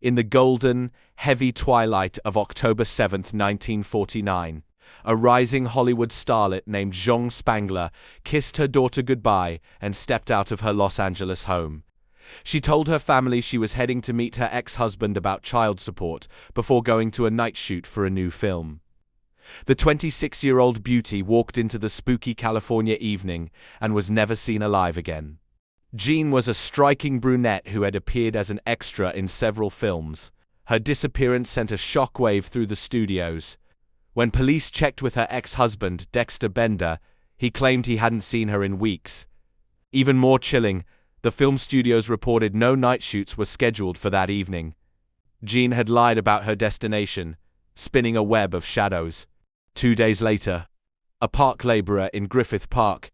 In the golden, heavy twilight of October 7, 1949, a rising Hollywood starlet named Spangler kissed her daughter goodbye and stepped out of her Los Angeles home. She told her family she was heading to meet her ex-husband about child support before going to a night shoot for a new film. The 26-year-old beauty walked into the spooky California evening and was never seen alive again. Jean was a striking brunette who had appeared as an extra in several films. Her disappearance sent a shockwave through the studios. When police checked with her ex-husband, Dexter Bender, he claimed he hadn't seen her in weeks. Even more chilling, the film studios reported no night shoots were scheduled for that evening. Jean had lied about her destination, spinning a web of shadows. 2 days later, a park laborer in Griffith Park,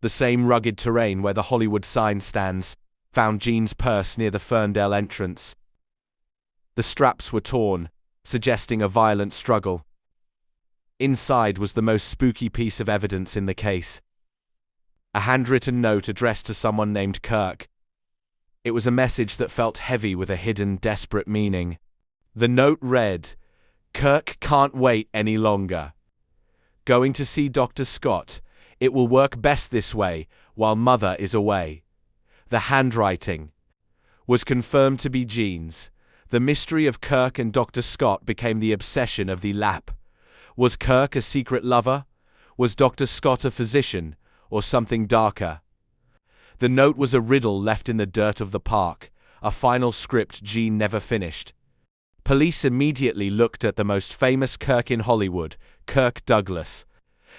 the same rugged terrain where the Hollywood sign stands, found Jean's purse near the Ferndale entrance. The straps were torn, suggesting a violent struggle. Inside was the most spooky piece of evidence in the case. A handwritten note addressed to someone named Kirk. It was a message that felt heavy with a hidden, desperate meaning. The note read, "Kirk can't wait any longer. Going to see Dr. Scott. It will work best this way, while Mother is away." The handwriting was confirmed to be Jean's. The mystery of Kirk and Dr. Scott became the obsession of the lap. Was Kirk a secret lover? Was Dr. Scott a physician, or something darker? The note was a riddle left in the dirt of the park, a final script Jean never finished. Police immediately looked at the most famous Kirk in Hollywood, Kirk Douglas.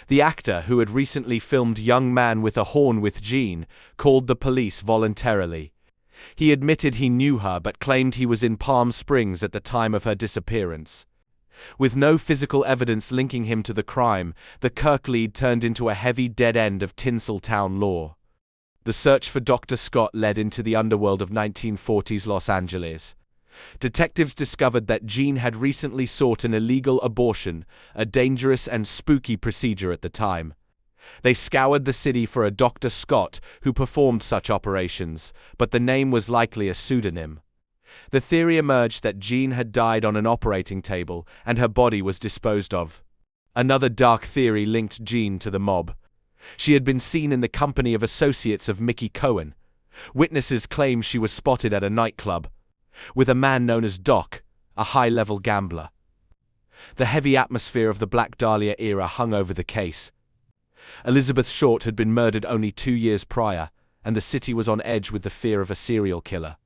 The actor who had recently filmed Young Man with a Horn with Jean called the police voluntarily. He admitted he knew her but claimed he was in Palm Springs at the time of her disappearance. With no physical evidence linking him to the crime, the Kirk lead turned into a heavy dead end of Tinseltown lore. The search for Dr. Scott led into the underworld of 1940s Los Angeles. Detectives discovered that Jean had recently sought an illegal abortion, a dangerous and spooky procedure at the time. They scoured the city for a Dr. Scott who performed such operations, but the name was likely a pseudonym. The theory emerged that Jean had died on an operating table and her body was disposed of. Another dark theory linked Jean to the mob. She had been seen in the company of associates of Mickey Cohen. Witnesses claimed she was spotted at a nightclub with a man known as Doc, a high-level gambler. The heavy atmosphere of the Black Dahlia era hung over the case. Elizabeth Short had been murdered only 2 years prior, and the city was on edge with the fear of a serial killer.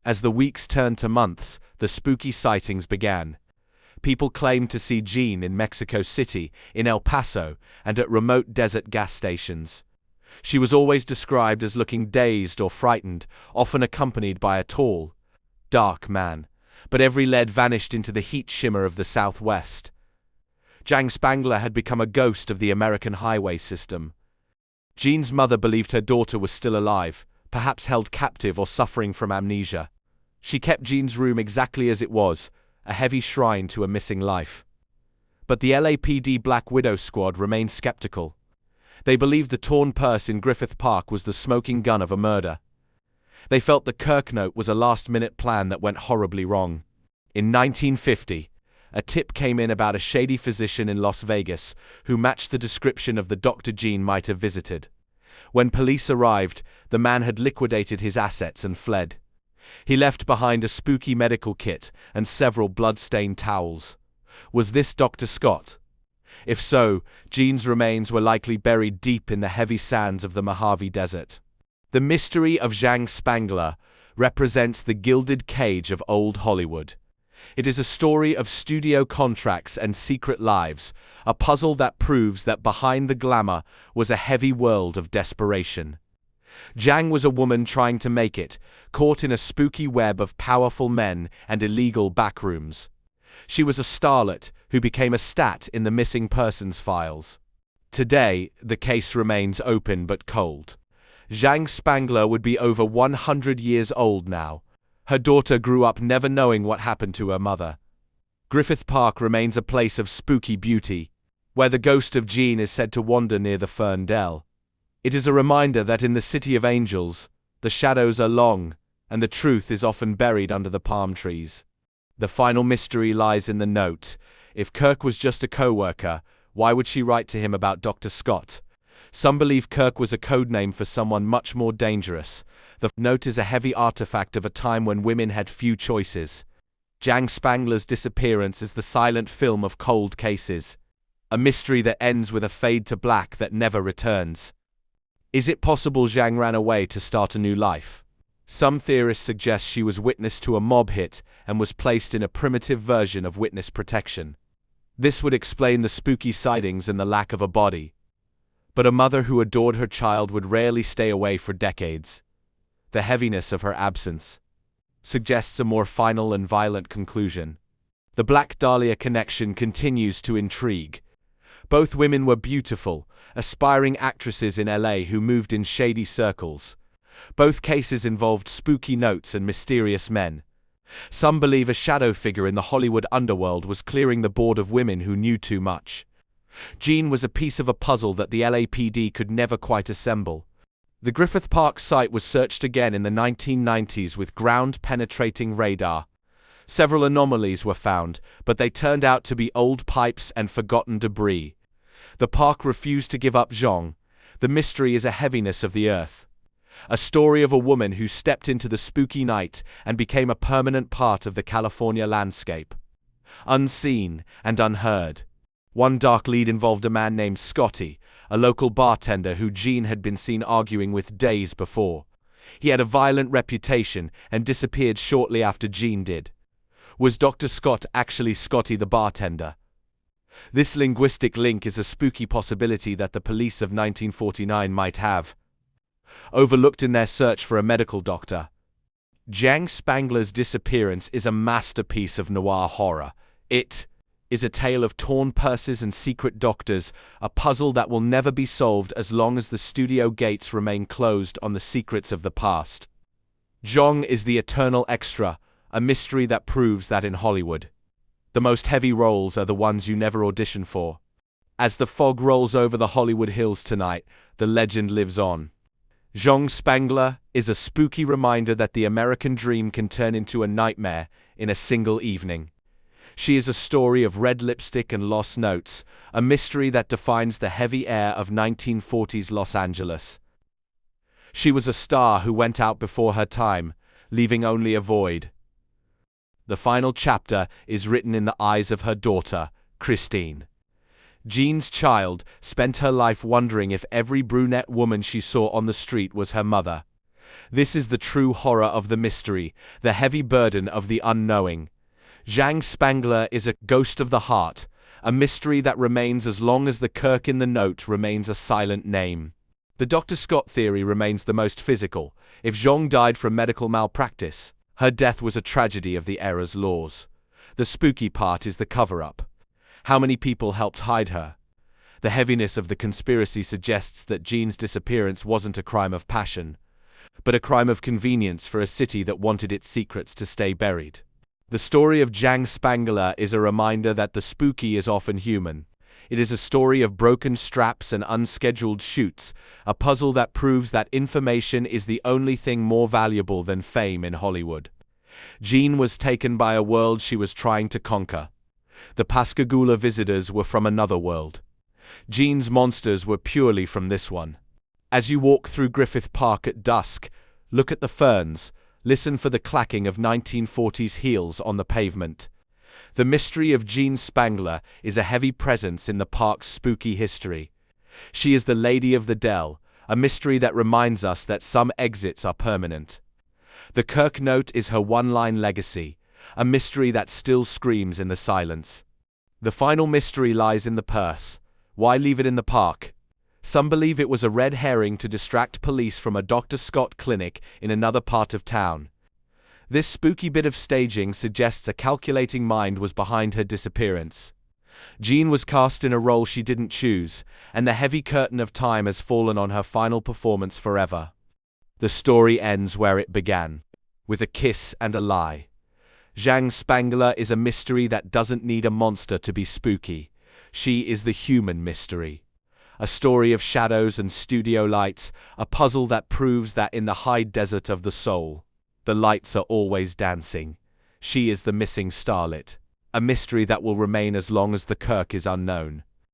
As the weeks turned to months, the spooky sightings began. People claimed to see Jean in Mexico City, in El Paso, and at remote desert gas stations. She was always described as looking dazed or frightened, often accompanied by a tall, dark man, but every lead vanished into the heat shimmer of the Southwest. Spangler had become a ghost of the American highway system. Jean's mother believed her daughter was still alive, perhaps held captive or suffering from amnesia. She kept Jean's room exactly as it was, a heavy shrine to a missing life. But the LAPD Black Widow Squad remained skeptical. They believed the torn purse in Griffith Park was the smoking gun of a murder. They felt the Kirk note was a last-minute plan that went horribly wrong. In 1950, a tip came in about a shady physician in Las Vegas who matched the description of the Dr. Jean might have visited. When police arrived, the man had liquidated his assets and fled. He left behind a spooky medical kit and several blood-stained towels. Was this Dr. Scott? If so, Jean's remains were likely buried deep in the heavy sands of the Mojave Desert. The mystery of Spangler represents the gilded cage of old Hollywood. It is a story of studio contracts and secret lives, a puzzle that proves that behind the glamour was a heavy world of desperation. Zhang was a woman trying to make it, caught in a spooky web of powerful men and illegal backrooms. She was a starlet who became a stat in the missing persons files. Today, the case remains open but cold. Spangler would be over 100 years old now. Her daughter grew up never knowing what happened to her mother. Griffith Park remains a place of spooky beauty, where the ghost of Jean is said to wander near the Ferndale. It is a reminder that in the City of Angels, the shadows are long, and the truth is often buried under the palm trees. The final mystery lies in the note. If Kirk was just a co-worker, why would she write to him about Dr. Scott? Some believe Kirk was a code name for someone much more dangerous. The note is a heavy artifact of a time when women had few choices. Zhang Spangler's disappearance is the silent film of cold cases, a mystery that ends with a fade to black that never returns. Is it possible Zhang ran away to start a new life? Some theorists suggest she was witness to a mob hit and was placed in a primitive version of witness protection. This would explain the spooky sightings and the lack of a body. But a mother who adored her child would rarely stay away for decades. The heaviness of her absence suggests a more final and violent conclusion. The Black Dahlia connection continues to intrigue. Both women were beautiful, aspiring actresses in LA who moved in shady circles. Both cases involved spooky notes and mysterious men. Some believe a shadow figure in the Hollywood underworld was clearing the board of women who knew too much. Jean was a piece of a puzzle that the LAPD could never quite assemble. The Griffith Park site was searched again in the 1990s with ground-penetrating radar. Several anomalies were found, but they turned out to be old pipes and forgotten debris. The park refused to give up Zhang. The mystery is a heaviness of the earth. A story of a woman who stepped into the spooky night and became a permanent part of the California landscape. Unseen and unheard. One dark lead involved a man named Scotty, a local bartender who Jean had been seen arguing with days before. He had a violent reputation and disappeared shortly after Jean did. Was Dr. Scott actually Scotty the bartender? This linguistic link is a spooky possibility that the police of 1949 might have overlooked in their search for a medical doctor. Zhang Spangler's disappearance is a masterpiece of noir horror. It is a tale of torn purses and secret doctors, a puzzle that will never be solved as long as the studio gates remain closed on the secrets of the past. Zhang is the eternal extra, a mystery that proves that in Hollywood, the most heavy roles are the ones you never audition for. As the fog rolls over the Hollywood hills tonight, the legend lives on. Zhang Spangler is a spooky reminder that the American dream can turn into a nightmare in a single evening. She is a story of red lipstick and lost notes, a mystery that defines the heavy air of 1940s Los Angeles. She was a star who went out before her time, leaving only a void. The final chapter is written in the eyes of her daughter, Christine. Jean's child spent her life wondering if every brunette woman she saw on the street was her mother. This is the true horror of the mystery, the heavy burden of the unknowing. Zhang Spangler is a ghost of the heart, a mystery that remains as long as the Kirk in the note remains a silent name. The Dr. Scott theory remains the most physical. If Zhang died from medical malpractice, her death was a tragedy of the era's laws. The spooky part is the cover-up. How many people helped hide her? The heaviness of the conspiracy suggests that Jean's disappearance wasn't a crime of passion, but a crime of convenience for a city that wanted its secrets to stay buried. The story of Zhang Spangler is a reminder that the spooky is often human. It is a story of broken straps and unscheduled shoots, a puzzle that proves that information is the only thing more valuable than fame in Hollywood. Jean was taken by a world she was trying to conquer. The Pascagoula visitors were from another world. Jean's monsters were purely from this one. As you walk through Griffith Park at dusk, look at the ferns, listen for the clacking of 1940s heels on the pavement. The mystery of Jean Spangler is a heavy presence in the park's spooky history. She is the Lady of the Dell, a mystery that reminds us that some exits are permanent. The Kirk note is her one-line legacy, a mystery that still screams in the silence. The final mystery lies in the purse. Why leave it in the park? Some believe it was a red herring to distract police from a Dr. Scott clinic in another part of town. This spooky bit of staging suggests a calculating mind was behind her disappearance. Jean was cast in a role she didn't choose, and the heavy curtain of time has fallen on her final performance forever. The story ends where it began, with a kiss and a lie. Zhang Spangler is a mystery that doesn't need a monster to be spooky. She is the human mystery. A story of shadows and studio lights, a puzzle that proves that in the high desert of the soul, The lights are always dancing. She is the missing starlet. A mystery that will remain as long as the Kirk is unknown.